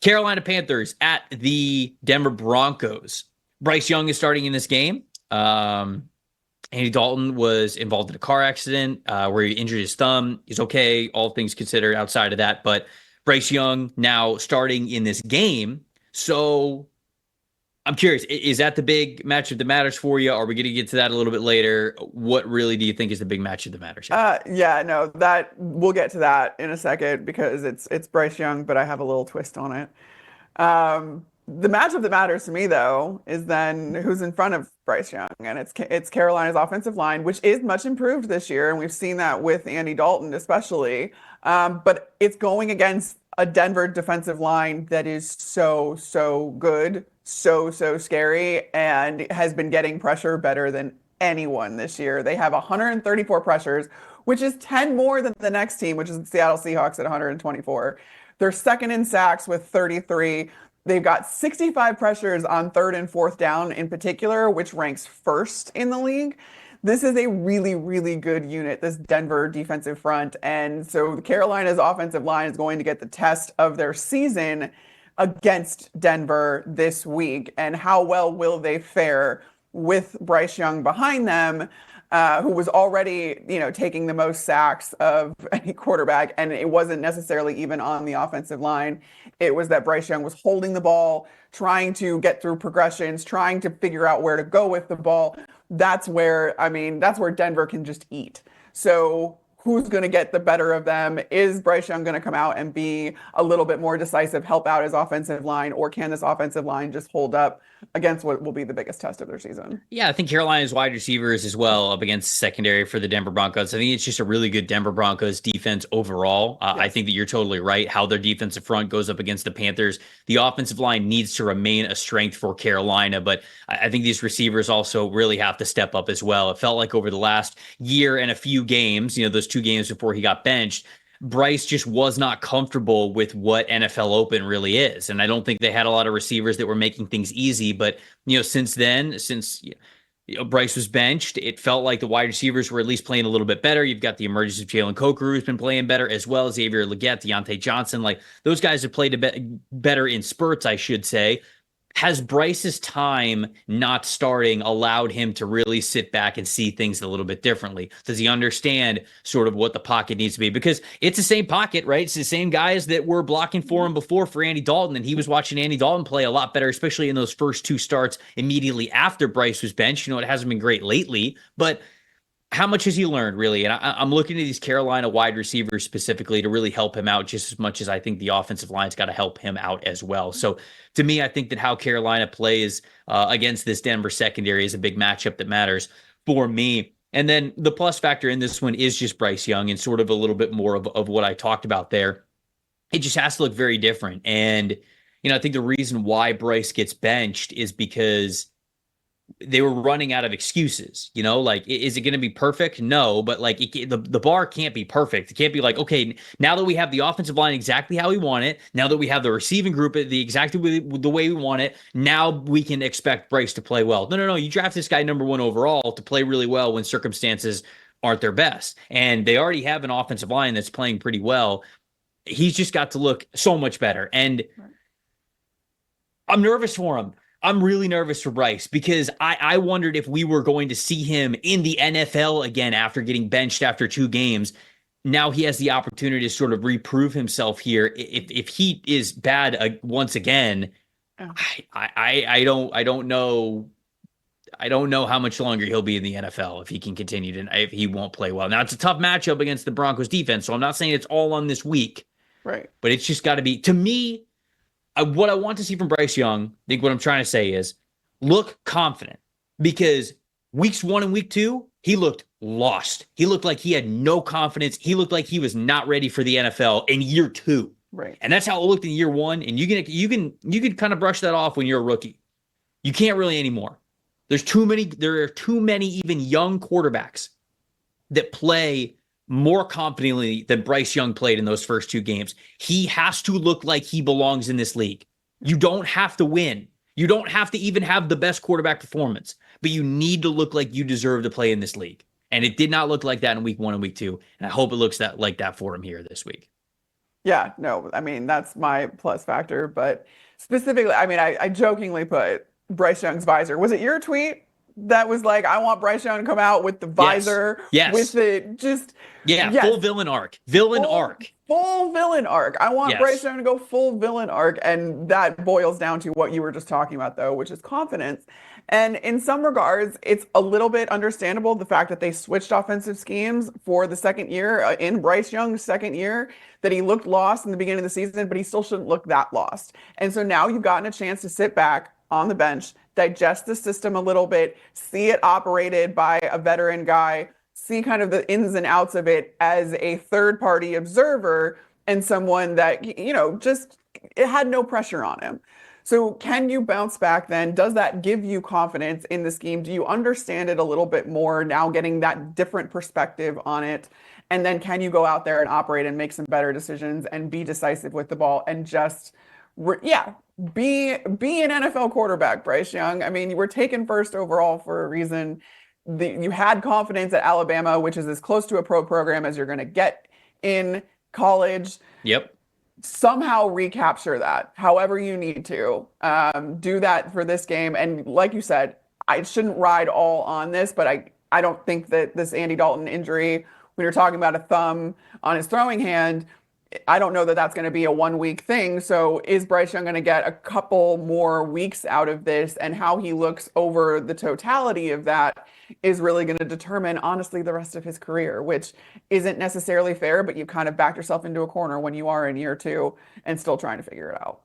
Carolina Panthers at the Denver Broncos. Bryce Young is starting in this game. Andy Dalton was involved in a car accident where he injured his thumb. He's okay, all things considered outside of that. But Bryce Young now starting in this game. So I'm curious, is that the big matchup that matters for you? Are we going to get to that a little bit later? What really do you think is the big matchup that matters here? Yeah, no, that we'll get to that in a second because it's Bryce Young, but I have a little twist on it. The matchup that matters to me though is then who's in front of Bryce Young, and it's Carolina's offensive line, which is much improved this year, and we've seen that with Andy Dalton especially. But it's going against a Denver defensive line that is so good, so scary, and has been getting pressure better than anyone this year. They have 134 pressures, which is 10 more than the next team, which is the Seattle Seahawks at 124. They're second in sacks with 33. They've got 65 pressures on third and fourth down in particular, which ranks first in the league. This is a really good unit, this Denver defensive front. And so Carolina's offensive line is going to get the test of their season against Denver this week. And how well will they fare with Bryce Young behind them, who was already, taking the most sacks of any quarterback. And it wasn't necessarily even on the offensive line. It was that Bryce Young was holding the ball, trying to get through progressions, trying to figure out where to go with the ball. That's where Denver can just eat. So who's going to get the better of them? Is Bryce Young going to come out and be a little bit more decisive, help out his offensive line, or can this offensive line just hold up against what will be the biggest test of their season? Yeah, I think Carolina's wide receivers as well up against secondary for the Denver Broncos. I think it's just a really good Denver Broncos defense overall. Yes. I think that you're totally right. How their defensive front goes up against the Panthers. The offensive line needs to remain a strength for Carolina, but I think these receivers also really have to step up as well. It felt like over the last year and a few games, those 2 games before he got benched, Bryce just was not comfortable with what NFL Open really is. And I don't think they had a lot of receivers that were making things easy. But, since Bryce was benched, it felt like the wide receivers were at least playing a little bit better. You've got the emergence of Jalen Coker, who's been playing better, as well as Xavier Legette, Deontay Johnson. Like, those guys have played better in spurts, I should say. Has Bryce's time not starting allowed him to really sit back and see things a little bit differently? Does he understand sort of what the pocket needs to be? Because it's the same pocket, right? It's the same guys that were blocking for him before for Andy Dalton, and he was watching Andy Dalton play a lot better, especially in those first 2 starts immediately after Bryce was benched. It hasn't been great lately, but how much has he learned, really? And I'm looking at these Carolina wide receivers specifically to really help him out just as much as I think the offensive line's got to help him out as well. So to me, I think that how Carolina plays against this Denver secondary is a big matchup that matters for me. And then the plus factor in this one is just Bryce Young and sort of a little bit more of what I talked about there. It just has to look very different. And, I think the reason why Bryce gets benched is because they were running out of excuses, is it going to be perfect? No, but the bar can't be perfect. It can't be like, okay, now that we have the offensive line exactly how we want it, now that we have the receiving group exactly the way we want it, now we can expect Bryce to play well. No. You draft this guy number 1 overall to play really well when circumstances aren't their best. And they already have an offensive line that's playing pretty well. He's just got to look so much better. And I'm nervous for him. I'm really nervous for Bryce because I wondered if we were going to see him in the NFL again after getting benched after 2 games. Now he has the opportunity to sort of reprove himself here. If he is bad once again, I don't know. I don't know how much longer he'll be in the NFL if he can continue if he won't play well. Now it's a tough matchup against the Broncos defense, so I'm not saying it's all on this week. Right. But it's just got to be, to me, what I want to see from Bryce Young, I think what I'm trying to say is look confident, because weeks 1 and week 2, he looked lost. He looked like he had no confidence. He looked like he was not ready for the NFL in year 2. Right. And that's how it looked in year 1. And you can kind of brush that off when you're a rookie. You can't really anymore. There are too many even young quarterbacks that play more confidently than Bryce Young played in those first 2 games. He has to look like he belongs in this league. You don't have to win. You don't have to even have the best quarterback performance, but you need to look like you deserve to play in this league. And it did not look like that in week 1 and week 2. And I hope it looks like that for him here this week. Yeah, no, I mean, that's my plus factor. But specifically, I mean, I jokingly put Bryce Young's visor. Was it your tweet that was like, I want Bryce Young to come out with the Yes. visor, with Yes. it just, Yeah. yes, Full villain arc. Villain full arc. full villain arc. I want Bryce Yes. Young to go full villain arc, and that boils down to what you were just talking about, though, which is confidence. And in some regards, it's a little bit understandable the fact that they switched offensive schemes for the second year in Bryce Young's second year, that he looked lost in the beginning of the season, but he still shouldn't look that lost. And so now you've gotten a chance to sit back on the bench, digest the system a little bit, see it operated by a veteran guy, see kind of the ins and outs of it as a third party observer and someone that, just it had no pressure on him. So can you bounce back then? Does that give you confidence in the scheme? Do you understand it a little bit more now, getting that different perspective on it? And then can you go out there and operate and make some better decisions and be decisive with the ball and just, yeah, be an NFL quarterback, Bryce Young. I mean, you were taken first overall for a reason. You had confidence at Alabama, which is as close to a pro program as you're going to get in college. Yep. Somehow recapture that, however you need to. Do that for this game. And like you said, I shouldn't ride all on this, but I don't think that this Andy Dalton injury, when you're talking about a thumb on his throwing hand, I don't know that that's going to be a 1 week thing. So is Bryce Young going to get a couple more weeks out of this, and how he looks over the totality of that is really going to determine, honestly, the rest of his career, which isn't necessarily fair, but you kind of backed yourself into a corner when you are in year two and still trying to figure it out.